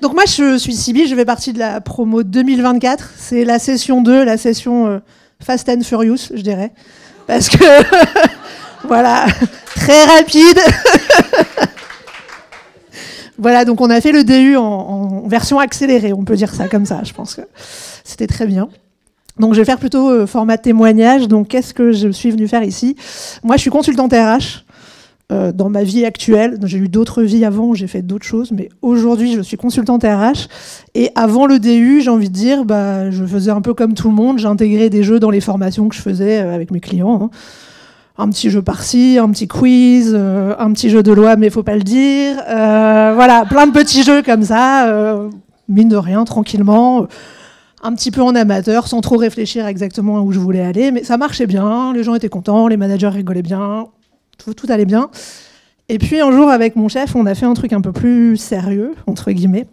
Donc moi, je suis Sibylle, je fais partie de la promo 2024. C'est la session 2, la session Fast and Furious, je dirais. Parce que, voilà, très rapide. Voilà, donc on a fait le DU en version accélérée, on peut dire ça comme ça, je pense que c'était très bien. Donc je vais faire plutôt format témoignage. Donc qu'est-ce que je suis venue faire ici? Moi, je suis consultante RH. Dans ma vie actuelle, j'ai eu d'autres vies avant où j'ai fait d'autres choses, mais aujourd'hui je suis consultante RH. Et avant le DU, j'ai envie de dire, je faisais un peu comme tout le monde, j'intégrais des jeux dans les formations que je faisais avec mes clients. Hein. Un petit jeu par-ci, un petit quiz, un petit jeu de loi, mais faut pas le dire. Voilà, plein de petits jeux comme ça, mine de rien, tranquillement. Un petit peu en amateur, sans trop réfléchir exactement où je voulais aller, mais ça marchait bien, les gens étaient contents, les managers rigolaient bien, tout allait bien. Et puis un jour, avec mon chef, on a fait un truc un peu plus sérieux, entre guillemets.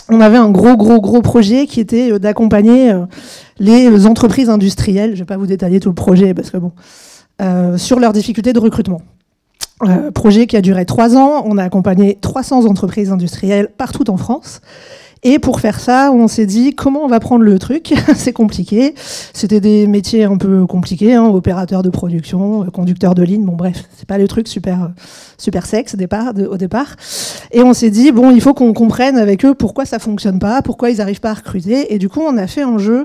On avait un gros projet qui était d'accompagner les entreprises industrielles, je vais pas vous détailler tout le projet, parce que bon, sur leurs difficultés de recrutement. Projet qui a duré 3 ans, on a accompagné 300 entreprises industrielles partout en France. Et pour faire ça, on s'est dit comment on va prendre le truc. C'est compliqué. C'était des métiers un peu compliqués, hein, opérateurs de production, conducteurs de ligne. Bon bref, c'est pas le truc super sexe au départ. Et on s'est dit bon, il faut qu'on comprenne avec eux pourquoi ça fonctionne pas, pourquoi ils arrivent pas à recruter. Et du coup, on a fait un jeu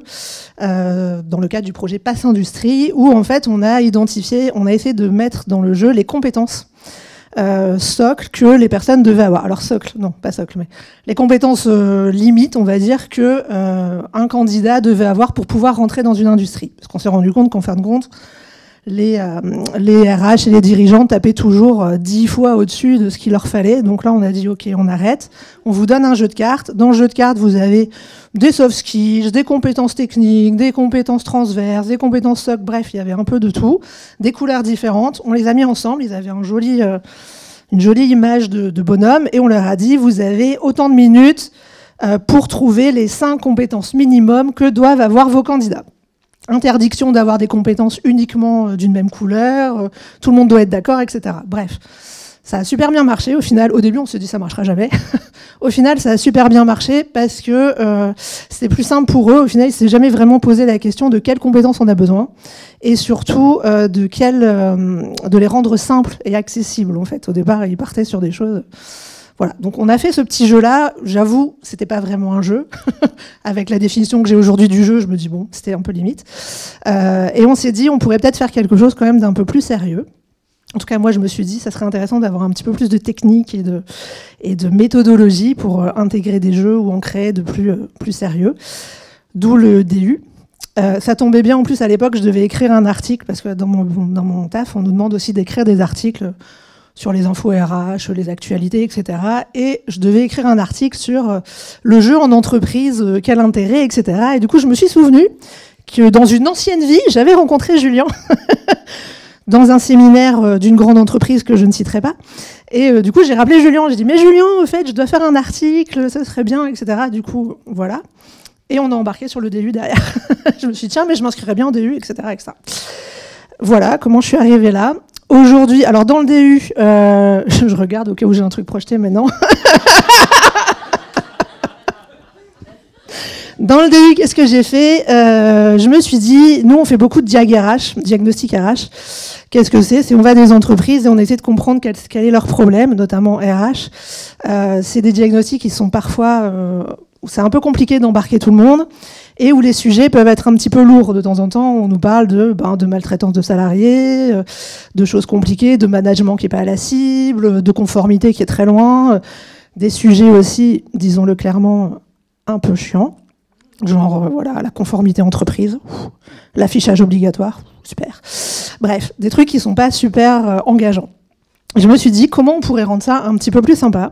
dans le cadre du projet Pass Industrie où en fait on a essayé de mettre dans le jeu les compétences. Socle que les personnes devaient avoir. Alors socle, non, pas socle, mais les compétences limites, on va dire, que un candidat devait avoir pour pouvoir rentrer dans une industrie. Parce qu'on s'est rendu compte qu'en fin de compte, les RH et les dirigeants tapaient toujours 10 fois au-dessus de ce qu'il leur fallait. Donc là, on a dit, OK, on arrête. On vous donne un jeu de cartes. Dans le jeu de cartes, vous avez des soft skills, des compétences techniques, des compétences transverses, des compétences socle. Bref, il y avait un peu de tout. Des couleurs différentes. On les a mis ensemble. Ils avaient une jolie image de bonhomme. Et on leur a dit, vous avez autant de minutes pour trouver les 5 compétences minimum que doivent avoir vos candidats. Interdiction d'avoir des compétences uniquement d'une même couleur, tout le monde doit être d'accord, etc. Bref, ça a super bien marché. Au final, au début, on se dit ça marchera jamais. Au final, ça a super bien marché parce que c'était plus simple pour eux. Au final, ils ne s'est jamais vraiment posé la question de quelles compétences on a besoin et surtout de les rendre simples et accessibles. En fait, au départ, ils partaient sur des choses. Voilà, donc on a fait ce petit jeu-là. J'avoue, c'était pas vraiment un jeu. Avec la définition que j'ai aujourd'hui du jeu, je me dis bon, c'était un peu limite. Et on s'est dit, on pourrait peut-être faire quelque chose quand même d'un peu plus sérieux. En tout cas, moi, je me suis dit, ça serait intéressant d'avoir un petit peu plus de technique et de méthodologie pour intégrer des jeux ou en créer de plus sérieux. D'où le DU. Ça tombait bien, en plus, à l'époque, je devais écrire un article, parce que dans mon taf, on nous demande aussi d'écrire des articles sur les infos RH, les actualités, etc. Et je devais écrire un article sur le jeu en entreprise, quel intérêt, etc. Et du coup, je me suis souvenu que dans une ancienne vie, j'avais rencontré Julien dans un séminaire d'une grande entreprise que je ne citerai pas. Et du coup, j'ai rappelé Julien. J'ai dit, mais Julien, au fait, je dois faire un article, ça serait bien, etc. Du coup, voilà. Et on a embarqué sur le DU derrière. Je me suis dit, tiens, mais je m'inscrirais bien en DU, etc., etc. Voilà comment je suis arrivée là. Aujourd'hui, alors dans le DU, je regarde au cas où j'ai un truc projeté maintenant. Dans le DU, qu'est-ce que j'ai fait? Je me suis dit, nous on fait beaucoup de diagnostic RH. Qu'est-ce que c'est? C'est on va à des entreprises et on essaie de comprendre quel est leur problème, notamment RH. C'est des diagnostics qui sont parfois, où c'est un peu compliqué d'embarquer tout le monde. Et où les sujets peuvent être un petit peu lourds. De temps en temps, on nous parle de maltraitance de salariés, de choses compliquées, de management qui n'est pas à la cible, de conformité qui est très loin, des sujets aussi, disons-le clairement, un peu chiants. Genre, voilà, la conformité entreprise, l'affichage obligatoire, super. Bref, des trucs qui ne sont pas super engageants. Je me suis dit, comment on pourrait rendre ça un petit peu plus sympa ?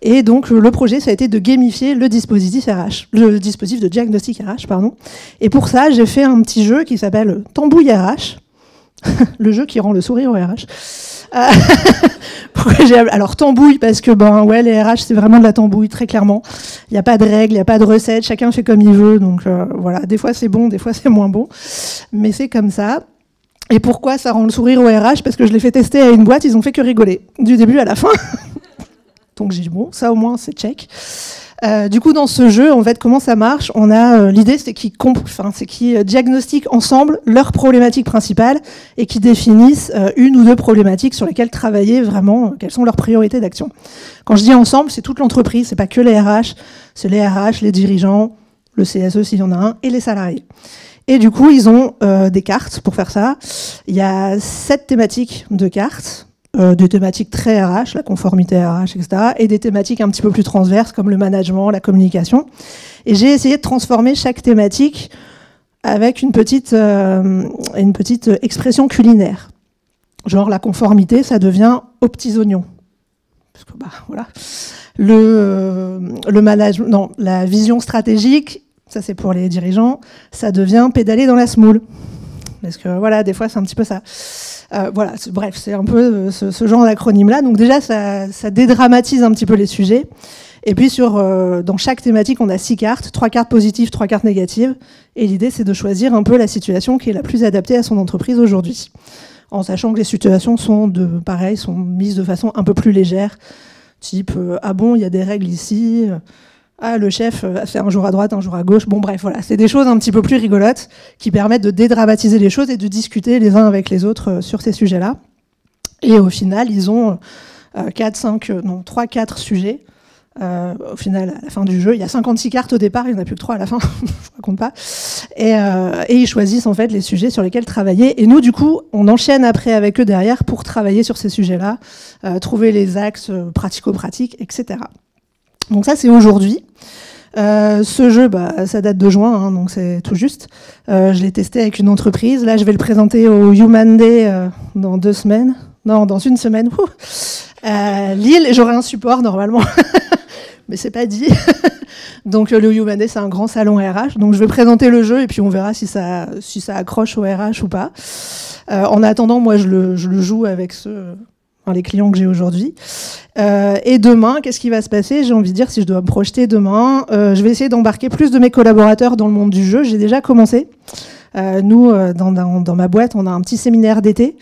Et donc, le projet, ça a été de gamifier le dispositif RH, le dispositif de diagnostic RH, pardon. Et pour ça, j'ai fait un petit jeu qui s'appelle Tambouille RH, le jeu qui rend le sourire au RH. Alors, tambouille, parce que, les RH, c'est vraiment de la tambouille, très clairement. Il n'y a pas de règles, il n'y a pas de recettes, chacun fait comme il veut. Donc, voilà, des fois, c'est bon, des fois, c'est moins bon. Mais c'est comme ça. Et pourquoi ça rend le sourire au RH? Parce que je l'ai fait tester à une boîte, ils ont fait que rigoler, du début à la fin. Donc j'ai dit, bon, ça au moins, c'est check. Du coup, dans ce jeu, en fait, comment ça marche? On a l'idée, c'est qu'ils diagnostiquent ensemble leurs problématiques principales et qu'ils définissent une ou deux problématiques sur lesquelles travailler vraiment. Quelles sont leurs priorités d'action? Quand je dis ensemble, c'est toute l'entreprise, c'est pas que les RH, c'est les RH, les dirigeants, le CSE s'il y en a un, et les salariés. Et du coup, ils ont des cartes pour faire ça. Il y a 7 thématiques de cartes. Des thématiques très RH, la conformité RH, etc., et des thématiques un petit peu plus transverses comme le management, la communication. Et j'ai essayé de transformer chaque thématique avec une petite expression culinaire. Genre la conformité, ça devient aux petits oignons. Parce que voilà. Le management, non, la vision stratégique, ça c'est pour les dirigeants, ça devient pédaler dans la semoule. Parce que voilà, des fois c'est un petit peu ça. Voilà, bref, c'est un peu ce genre d'acronyme-là. Donc déjà, ça dédramatise un petit peu les sujets. Et puis dans chaque thématique, on a 6 cartes, 3 cartes positives, 3 cartes négatives. Et l'idée, c'est de choisir un peu la situation qui est la plus adaptée à son entreprise aujourd'hui. En sachant que les situations sont mises de façon un peu plus légère. Type, ah bon, il y a des règles ici. Ah, le chef a fait un jour à droite, un jour à gauche. Bon, bref, voilà. C'est des choses un petit peu plus rigolotes qui permettent de dédramatiser les choses et de discuter les uns avec les autres sur ces sujets-là. Et au final, ils ont 3-4 sujets. Au final, à la fin du jeu, il y a 56 cartes au départ, il n'y en a plus que 3 à la fin, je ne raconte pas. Et ils choisissent en fait les sujets sur lesquels travailler. Et nous, du coup, on enchaîne après avec eux derrière pour travailler sur ces sujets-là, trouver les axes pratico-pratiques, etc. Donc ça, c'est aujourd'hui. Ce jeu, ça date de juin, hein, donc c'est tout juste. Je l'ai testé avec une entreprise. Là, je vais le présenter au Human Day dans 2 semaines. Non, dans 1 semaine. Lille, et j'aurai un support normalement. Mais c'est pas dit. Donc le Human Day, c'est un grand salon RH. Donc je vais présenter le jeu et puis on verra si ça accroche au RH ou pas. En attendant, moi, je le joue avec les clients que j'ai aujourd'hui. Et demain, qu'est-ce qui va se passer? J'ai envie de dire, si je dois me projeter demain, je vais essayer d'embarquer plus de mes collaborateurs dans le monde du jeu. J'ai déjà commencé. Nous, dans ma boîte, on a un petit séminaire d'été.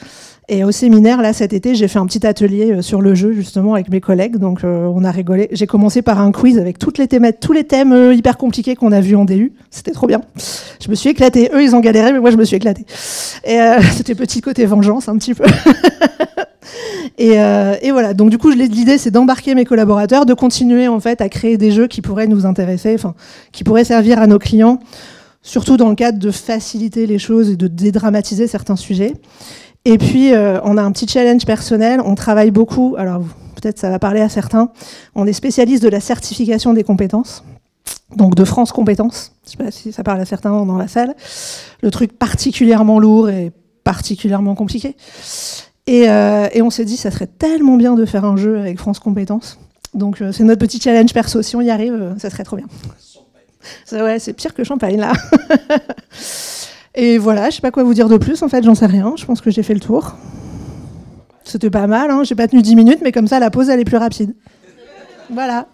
Et au séminaire, là, cet été, j'ai fait un petit atelier sur le jeu, justement, avec mes collègues. Donc, on a rigolé. J'ai commencé par un quiz avec tous les thèmes hyper compliqués qu'on a vus en DU. C'était trop bien. Je me suis éclatée. Eux, ils ont galéré, mais moi, je me suis éclatée. Et c'était petit côté vengeance, un petit peu. Et voilà. Donc, du coup, l'idée, c'est d'embarquer mes collaborateurs, de continuer, en fait, à créer des jeux qui pourraient nous intéresser, qui pourraient servir à nos clients, surtout dans le cadre de faciliter les choses et de dédramatiser certains sujets. Et puis, on a un petit challenge personnel. On travaille beaucoup. Alors, peut-être ça va parler à certains. On est spécialiste de la certification des compétences. Donc, de France Compétences. Je ne sais pas si ça parle à certains dans la salle. Le truc particulièrement lourd et particulièrement compliqué. Et on s'est dit, ça serait tellement bien de faire un jeu avec France Compétences. Donc, c'est notre petit challenge perso. Si on y arrive, ça serait trop bien. Ouais, c'est pire que Champagne, là. Et voilà, je sais pas quoi vous dire de plus, en fait, j'en sais rien. Je pense que j'ai fait le tour. C'était pas mal, hein. J'ai pas tenu 10 minutes, mais comme ça, la pause, elle est plus rapide. Voilà.